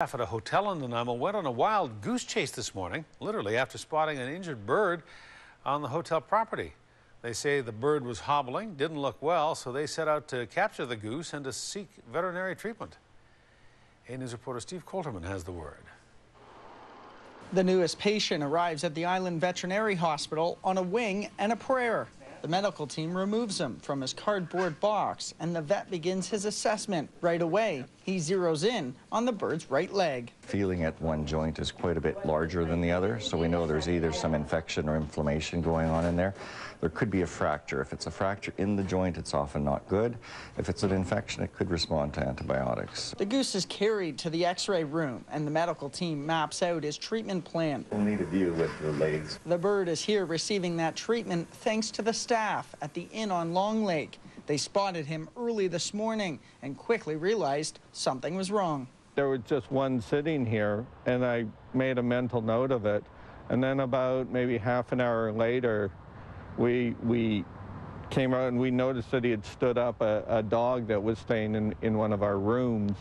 Staff at a hotel in Nanaimo went on a wild goose chase this morning, literally after spotting an injured bird on the hotel property. They say the bird was hobbling, didn't look well, so they set out to capture the goose and to seek veterinary treatment. A-News reporter Steve Coulterman has the word. The newest patient arrives at the Island Veterinary Hospital on a wing and a prayer. The medical team removes him from his cardboard box, and the vet begins his assessment. Right away, he zeroes in on the bird's right leg. Feeling at one joint is quite a bit larger than the other, so we know there's either some infection or inflammation going on in there. There could be a fracture. If it's a fracture in the joint, it's often not good. If it's an infection, it could respond to antibiotics. The goose is carried to the x-ray room, and the medical team maps out his treatment plan. We'll need a view with the legs. The bird is here receiving that treatment thanks to the staff at the inn on Long Lake. They spotted him early this morning and quickly realized something was wrong. There was just one sitting here, and I made a mental note of it. And then about maybe half an hour later, we came out and we noticed that he had stood up. A dog that was staying in one of our rooms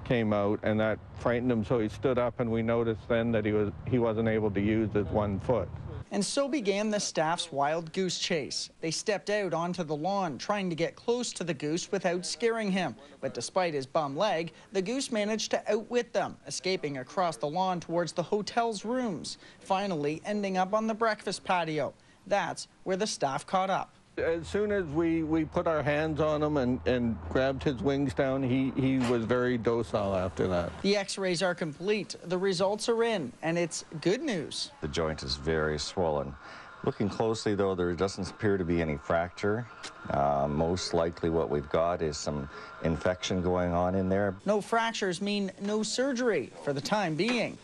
came out, and that frightened him, so he stood up, and we noticed then that he wasn't able to use his one foot. And so began the staff's wild goose chase. They stepped out onto the lawn, trying to get close to the goose without scaring him. But despite his bum leg, the goose managed to outwit them, escaping across the lawn towards the hotel's rooms, finally ending up on the breakfast patio. That's where the staff caught up. As soon as we put our hands on him and grabbed his wings down, he was very docile after that. The x-rays are complete, the results are in, and it's good news. The joint is very swollen. Looking closely, though, there doesn't appear to be any fracture. Most likely what we've got is some infection going on in there. No fractures mean no surgery for the time being.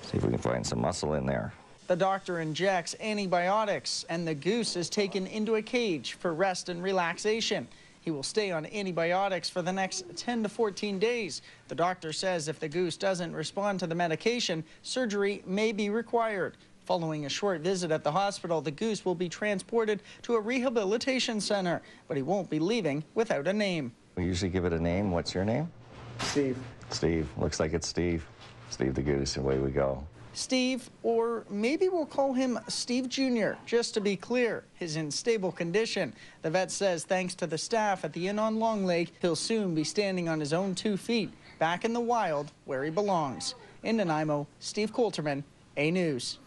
See if we can find some muscle in there. The doctor injects antibiotics, and the goose is taken into a cage for rest and relaxation. He will stay on antibiotics for the next 10 to 14 days. The doctor says if the goose doesn't respond to the medication, surgery may be required. Following a short visit at the hospital, the goose will be transported to a rehabilitation center, but he won't be leaving without a name. We usually give it a name. What's your name? Steve. Steve. Looks like it's Steve. Steve the goose, away we go. Steve, or maybe we'll call him Steve Jr., just to be clear, his in stable condition. The vet says thanks to the staff at the inn on Long Lake, he'll soon be standing on his own 2 feet, back in the wild where he belongs. In Nanaimo, Steve Coulterman, A-News.